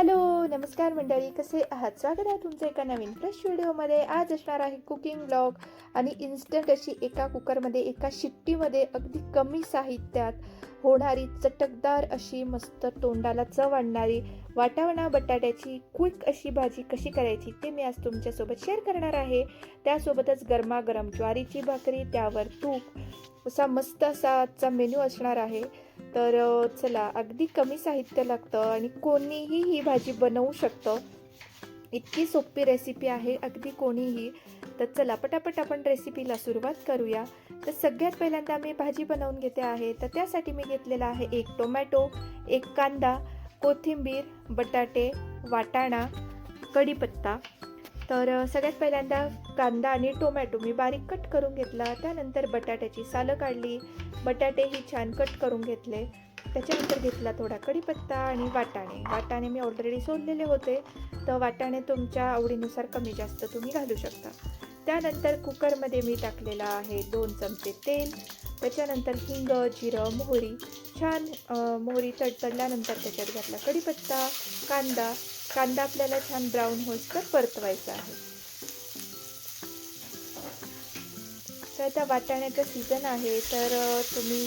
Hello, नमस्कार मंडळी, कसे आहात? स्वागत आहे तुमचं एका नवीन फ्रेश व्हिडिओमध्ये. आज असणार आहे कुकिंग ब्लॉग आणि इन्स्टंट अशी एका कुकरमध्ये एका शिट्टीमध्ये अगदी कमी साहित्यात होणारी चटकदार अशी मस्त तोंडाला चव आणणारी वाटाणा बटाट्याची क्विक अशी भाजी कशी करायची ते मी आज तुमच्यासोबत शेअर करणार आहे. त्यासोबतच गरमागरम ज्वारीची भाकरी, त्यावर तूप, असा मस्त असा आजचा मेनू असणार आहे. तर चला, अगदी कमी साहित्य लागतं आणि कोणीही ही भाजी बनवू शकतं. इतकी सोपी रेसिपी आहे, अगदी कोणीही. तर चला पटापट आपण रेसिपीला सुरुवात करूया. तर सगळ्यात पहिल्यांदा मी भाजी बनवून घेते आहे. तर त्यासाठी मी घेतलेला आहे 1 टोमॅटो, 1 कांदा, कोथिंबीर, बटाटे, वाटाणा, कढीपत्ता. तर सगळ्यात पहिल्यांदा कांदा आणि टोमॅटो मी बारीक कट करून घेतला. त्यानंतर बटाट्याची सालं काढली, बटाटेही छान कट करून घेतले. त्याच्यानंतर घेतला थोडा कढीपत्ता आणि वाटाणे मी ऑलरेडी सोललेले होते, तर वाटाणे तुमच्या आवडीनुसार कमी जास्त तुम्ही घालू शकता. त्यानंतर कुकरमध्ये मी टाकलेला आहे 2 चमचे तेल. त्याच्यानंतर हिंग, जिरं, मोहरी, छान मोहरी तडतडल्यानंतर त्याच्यात घातला कढीपत्ता, कांदा आपल्याला छान ब्राऊन होईस्तोवर परतवायचा आहे. तर आता वाटाण्याचा सीझन आहे, तर तुम्ही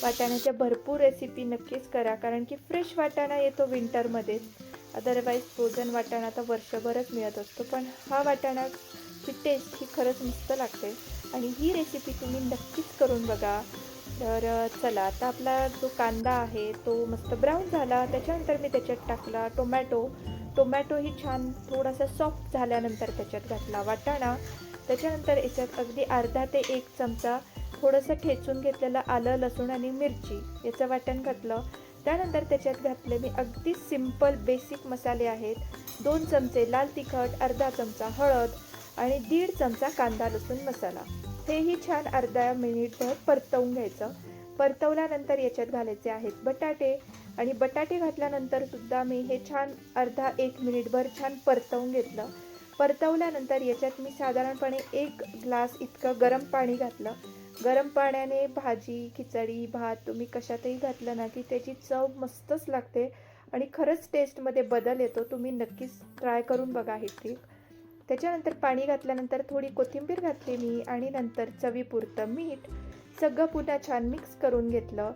वाटाण्याच्या भरपूर रेसिपी नक्कीच करा, कारण की फ्रेश वाटाणा येतो विंटरमध्येच. अदरवाईज फ्रोझन वाटाणा तर वर्षभरच मिळत असतो, पण हा वाटाणाची टेस्ट ही खरंच मस्त लागते आणि ही रेसिपी तुम्ही नक्कीच करून बघा. तर चला, आता आपला जो कांदा आहे तो मस्त ब्राऊन झाला. त्याच्यानंतर मी त्याच्यात टाकला टोमॅटोही छान थोडासा सॉफ्ट झाल्यानंतर त्याच्यात घातला वाटाणा. त्याच्यानंतर याच्यात अगदी अर्धा ते 1 चमचा थोडंसं ठेचून घेतलेलं आलं, लसूण आणि मिरची याचं वाटण घातलं. त्यानंतर त्याच्यात घातले मी अगदी सिंपल बेसिक मसाले आहेत. 2 चमचे लाल तिखट, अर्धा चमचा हळद आणि 1.5 चमचा कांदा लसूण मसाला. हेही छान अर्धा मिनिटभर परतवून घ्यायचं. परतवल्यानंतर याच्यात घालायचे आहेत बटाटे आणि बटाटे घातल्यानंतर सुद्धा मी हे छान अर्धा 1 मिनिटभर छान परतवून घेतलं. परतवल्यानंतर याच्यात मी साधारणपणे 1 ग्लास इतकं गरम पाणी घातलं. गरम पाण्याने भाजी, खिचडी, भात तुम्ही कशातही घातलं ना की त्याची चव मस्तच लागते आणि खरंच टेस्टमध्ये बदल येतो. तुम्ही नक्कीच ट्राय करून बघा ही ट्रिक. त्याच्यानंतर पाणी घातल्यानंतर थोडी कोथिंबीर घातली मी आणि नंतर चवीपुरतं मीठ. सगळं पुन्हा छान मिक्स करून घेतलं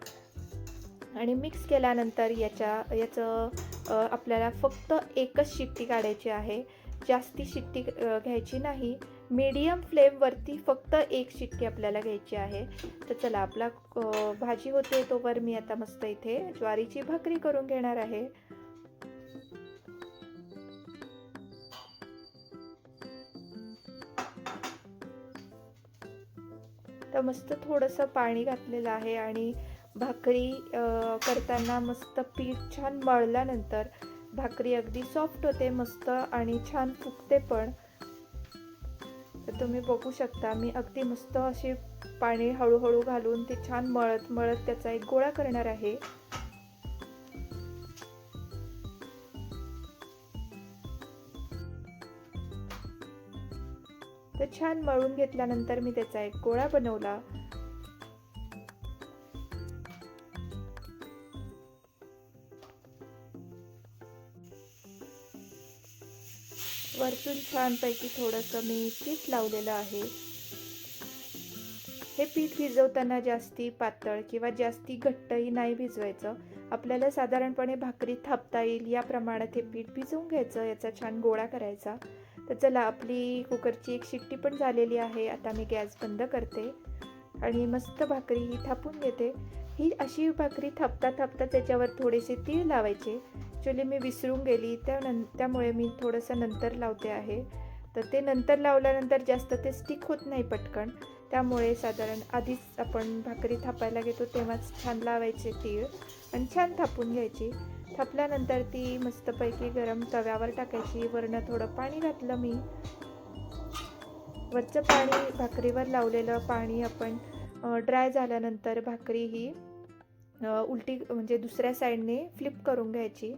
आणि मिक्स केल्यानंतर याचं आपल्याला फक्त एकच शिट्टी काढायची आहे. जास्ती शिट्टी घ्यायची नाही. मीडियम फ्लेमवरती फक्त 1 शिट्टी आपल्याला घ्यायची आहे. तर चला, आपला भाजी होते तोवर मी आता मस्त इथे ज्वारीची भाकरी करून घेणार आहे. तर मस्त थोडंसं पाणी घातलेलं आहे आणि भाकरी करताना मस्त पीठ छान मळल्यानंतर भाकरी अगदी सॉफ्ट होते मस्त आणि छान फुगते पण. तर तुम्ही बघू शकता, मी अगदी मस्त अशी पाणी हळूहळू घालून ते छान मळत मळत त्याचा एक गोळा करणार आहे. तर छान मळून घेतल्यानंतर मी त्याचा एक गोळा बनवला. वरतून छानपैकी थोडंसं मी पीठ लावलेलं आहे. हे पीठ भिजवताना जास्ती पातळ किंवा जास्ती घट्टही नाही भिजवायचं. आपल्याला साधारणपणे भाकरी थापता येईल या प्रमाणात हे पीठ भिजवून घ्यायचं. याचा छान गोळा करायचा. तर चला, आपली कुकरची एक शिट्टी पण झालेली आहे. आता मी गॅस बंद करते आणि मस्त भाकरी ही थापून घेते. ही अशी भाकरी थापता थापता त्याच्यावर थोडेसे तीळ लावायचे. ॲक्च्युली मी विसरून गेली, त्यामुळे मी थोडंसं नंतर लावते आहे. तर ते नंतर लावल्यानंतर जास्त ते स्टिक होत नाही पटकन. त्यामुळे साधारण आधीच आपण भाकरी थापायला घेतो तेव्हाच छान लावायचे तीळ आणि छान थापून घ्यायची. थापल्यानंतर ती मस्तपैकी गरम तव्यावर टाकायची. वरनं थोडं पाणी घातलं मी. वरचं पाणी, भाकरीवर लावलेलं पाणी आपण ड्राय झाल्यानंतर भाकरी ही उलटी म्हणजे दुसऱ्या साईडने फ्लिप करून घ्यायची.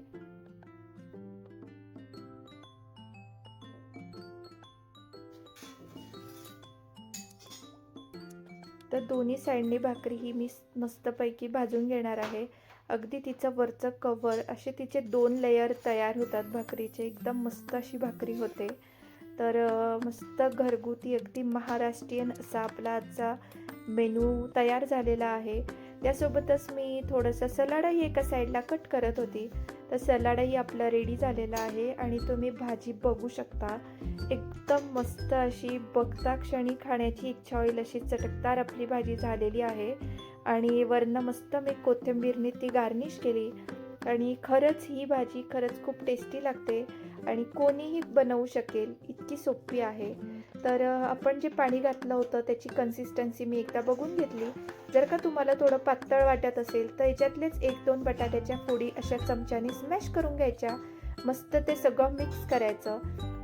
तर दोन्ही साईडने भाकरी ही मी मस्तपैकी भाजून घेणार आहे अगदी तिचं वरचं कव्हर असे तिचे 2 लेयर तयार होतात भाकरीचे. एकदम मस्त अशी भाकरी होते. तर मस्त घरगुती अगदी महाराष्ट्रीयन असा आपला आजचा मेनू तयार झालेला आहे. त्यासोबतच मी थोडंसं सलाडही एका साईडला कट करत होती. तर सलाडही आपला रेडी झालेला आहे आणि तुम्ही भाजी बघू शकता. एकदम मस्त अशी बघता क्षणी खाण्याची इच्छा होईल अशी चटकदार आपली भाजी झालेली आहे. आणि वरनं मस्त मी कोथिंबीरने ती गार्निश केली. आणि खरंच ही भाजी खरंच खूप टेस्टी लागते आणि कोणीही बनवू शकेल, इतकी सोपी आहे. तर आपण जे पाणी घातलं होतं त्याची कन्सिस्टन्सी मी एकदा बघून घेतली. जर का तुम्हाला थोडं पातळ वाटत असेल तर याच्यातलेच 1-2 बटाट्याच्या फोडी अशा चमच्याने स्मॅश करून घ्यायच्या. मस्त ते सगळं मिक्स करायचं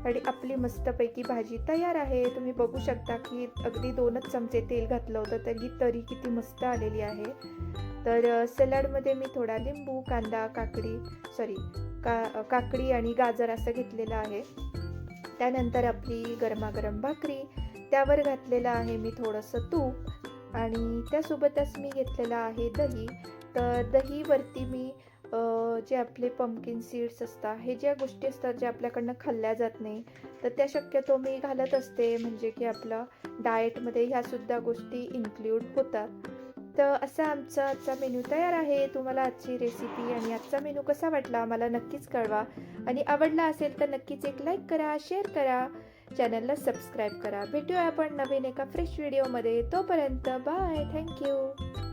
आणि आपली मस्तपैकी भाजी तयार आहे. तुम्ही बघू शकता की अगदी 2च चमचे तेल घातलं होतं तरी तरी किती मस्त आलेली आहे. तर सॅलडमध्ये मी थोडा लिंबू, कांदा, काकडी आणि गाजर असं घेतलेलं आहे. त्यानंतर आपली गरमागरम भाकरी, त्यावर घातलेलं आहे मी थोडंसं तूप आणि त्यासोबतच मी घेतलेलं आहे दही. तर दहीवरती मी जे आपले पंपकिन सीड्स असतात, हे ज्या गोष्टी असतात ज्या आपल्याकडनं खाल्ल्या जात नाही, तर त्या शक्यतो मी घालत असते, म्हणजे की आपलं डाएटमध्ये ह्यासुद्धा गोष्टी इन्क्लूड होतात. तर असा आमचा आजचा मेनू तयार आहे. तुम्हाला आजची रेसिपी आणि आजचा मेनू कसा वाटला मला नक्कीच कळवा आणि आवडला असेल तर नक्कीच एक लाईक करा, शेअर करा, चॅनलला सबस्क्राईब करा. भेटूया आपण नवीन एका फ्रेश व्हिडिओमध्ये. तोपर्यंत बाय. थँक्यू.